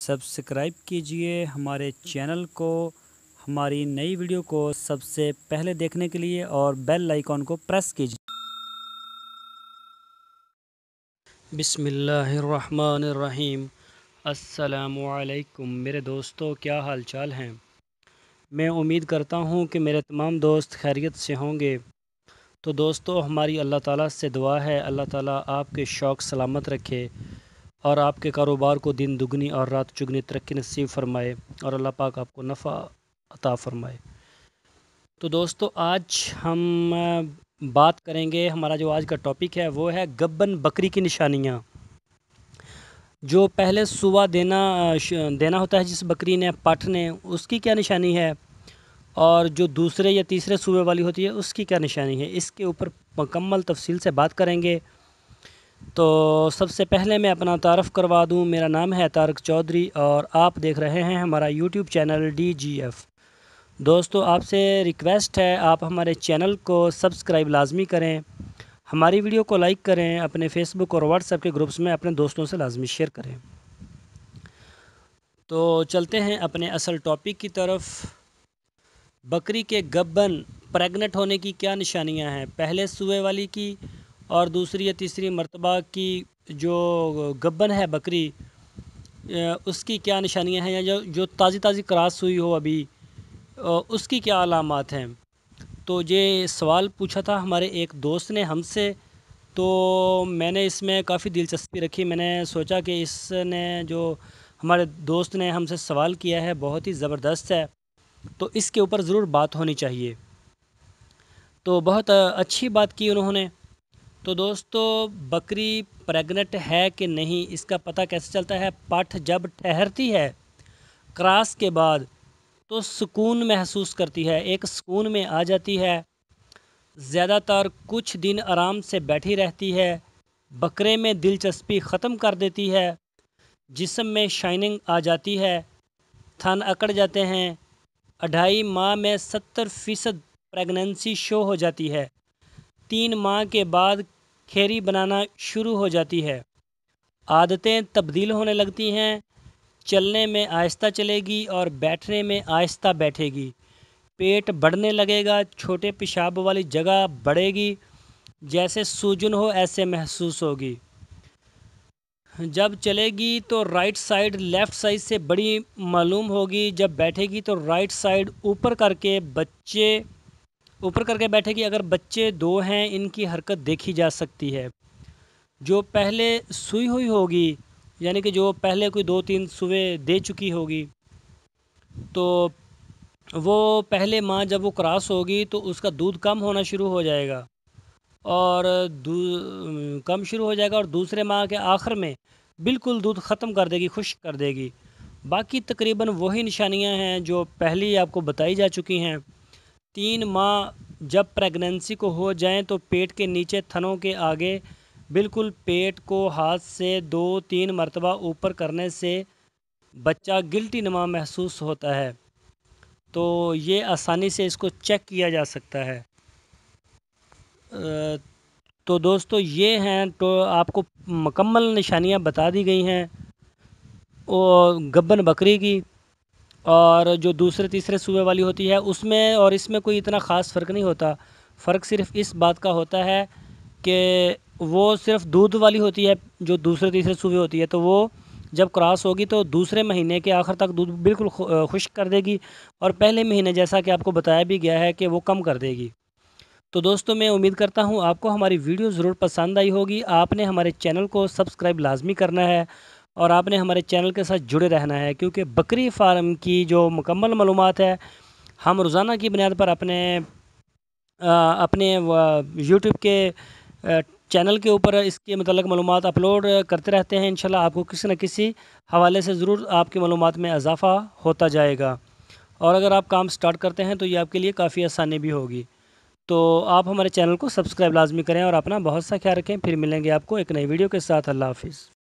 Subscribe कीजिए हमारे channel को, हमारी नई वीडियो को सबसे पहले देखने के लिए और बेल आइकॉन को प्रेस कीजिए। बिस्मिल्लाहिर्रहमानिर्रहीम। अस्सलामुअलैकुम मेरे दोस्तों, क्या हाल चाल हैं। मैं उम्मीद करता हूँ कि मेरे तमाम दोस्त खैरियत से होंगे। तो दोस्तों, हमारी अल्लाह ताला से दुआ है, अल्लाह ताला आपके शौक़ सलामत रखे और आपके कारोबार को दिन दुगनी और रात चुगनी तरक्की नसीब फरमाए और अल्लाह पाक आपको नफ़ा अता फरमाए। तो दोस्तों, आज हम बात करेंगे, हमारा जो आज का टॉपिक है वो है गब्बन बकरी की निशानियाँ। जो पहले सुबह देना होता है जिस बकरी ने, पाठ ने, उसकी क्या निशानी है, और जो दूसरे या तीसरे सूबे वाली होती है उसकी क्या निशानी है, इसके ऊपर मुकम्मल तफसील से बात करेंगे। तो सबसे पहले मैं अपना तारफ़ करवा दूं। मेरा नाम है तारक चौधरी और आप देख रहे हैं हमारा यूट्यूब चैनल DGF। दोस्तों, आपसे रिक्वेस्ट है, आप हमारे चैनल को सब्सक्राइब लाजमी करें, हमारी वीडियो को लाइक करें, अपने फेसबुक और व्हाट्सएप के ग्रुप्स में अपने दोस्तों से लाजमी शेयर करें। तो चलते हैं अपने असल टॉपिक की तरफ। बकरी के गब्बन प्रेग्नेंट होने की क्या निशानियां हैं, पहले सूबे वाली की और दूसरी या तीसरी मर्तबा की जो गब्बन है बकरी, उसकी क्या निशानियां हैं, या जो ताज़ी क्रॉस हुई हो अभी, उसकी क्या अलामात हैं। तो ये सवाल पूछा था हमारे एक दोस्त ने हमसे, तो मैंने इसमें काफ़ी दिलचस्पी रखी। मैंने सोचा कि इसने, जो हमारे दोस्त ने हमसे सवाल किया है, बहुत ही ज़बरदस्त है, तो इसके ऊपर ज़रूर बात होनी चाहिए। तो बहुत अच्छी बात की उन्होंने। तो दोस्तों, बकरी प्रेग्नेंट है कि नहीं, इसका पता कैसे चलता है। पाठ जब ठहरती है क्रॉस के बाद तो सुकून महसूस करती है, एक सुकून में आ जाती है, ज़्यादातर कुछ दिन आराम से बैठी रहती है, बकरे में दिलचस्पी ख़त्म कर देती है, जिस्म में शाइनिंग आ जाती है, थन अकड़ जाते हैं, 2.5 माह में 70% प्रेगनेंसी शो हो जाती है, 3 माह के बाद खेरी बनाना शुरू हो जाती है, आदतें तब्दील होने लगती हैं, चलने में आहिस्ता चलेगी और बैठने में आहिस्ता बैठेगी, पेट बढ़ने लगेगा, छोटे पेशाब वाली जगह बढ़ेगी, जैसे सूजन हो ऐसे महसूस होगी। जब चलेगी तो राइट साइड लेफ़्ट साइड से बड़ी मालूम होगी, जब बैठेगी तो राइट साइड ऊपर करके बैठेगी। अगर बच्चे 2 हैं, इनकी हरकत देखी जा सकती है। जो पहले सुई हुई होगी, यानी कि जो पहले कोई 2-3 सुबह दे चुकी होगी, तो वो पहले माह जब वो क्रॉस होगी तो उसका दूध कम होना शुरू हो जाएगा और दूसरे माह के आखिर में बिल्कुल दूध ख़त्म कर देगी, खुश्क कर देगी। बाकी तकरीबन वही निशानियां हैं जो पहले आपको बताई जा चुकी हैं। 3 माह जब प्रेगनेंसी को हो जाएं तो पेट के नीचे थनों के आगे बिल्कुल पेट को हाथ से 2-3 मरतबा ऊपर करने से बच्चा गिल्टी नुमा महसूस होता है। तो ये आसानी से इसको चेक किया जा सकता है। तो दोस्तों, ये हैं, तो आपको मुकम्मल निशानियां बता दी गई हैं और गब्बन बकरी की, और जो दूसरे तीसरे सूबे वाली होती है उसमें और इसमें कोई इतना ख़ास फ़र्क नहीं होता। फ़र्क सिर्फ इस बात का होता है कि वो सिर्फ दूध वाली होती है, जो दूसरे तीसरे सूबे होती है, तो वो जब क्रॉस होगी तो दूसरे महीने के आखिर तक दूध बिल्कुल खुश्क कर देगी और पहले महीने, जैसा कि आपको बताया भी गया है, कि वो कम कर देगी। तो दोस्तों, मैं उम्मीद करता हूँ आपको हमारी वीडियो ज़रूर पसंद आई होगी। आपने हमारे चैनल को सब्सक्राइब लाजमी करना है और आपने हमारे चैनल के साथ जुड़े रहना है, क्योंकि बकरी फार्म की जो मुकम्मल मालूमात है हम रोज़ाना की बुनियाद पर अपने यूट्यूब के चैनल के ऊपर इसके मतलब मालूमात अपलोड करते रहते हैं। इंशाल्लाह आपको किसी न किसी हवाले से ज़रूर आपकी मालूमात में इजाफ़ा होता जाएगा, और अगर आप काम स्टार्ट करते हैं तो ये आपके लिए काफ़ी आसानी भी होगी। तो आप हमारे चैनल को सब्सक्राइब लाजमी करें और अपना बहुत सा ख्याल रखें। फिर मिलेंगे आपको एक नई वीडियो के साथ। अल्लाह हाफ़िज़।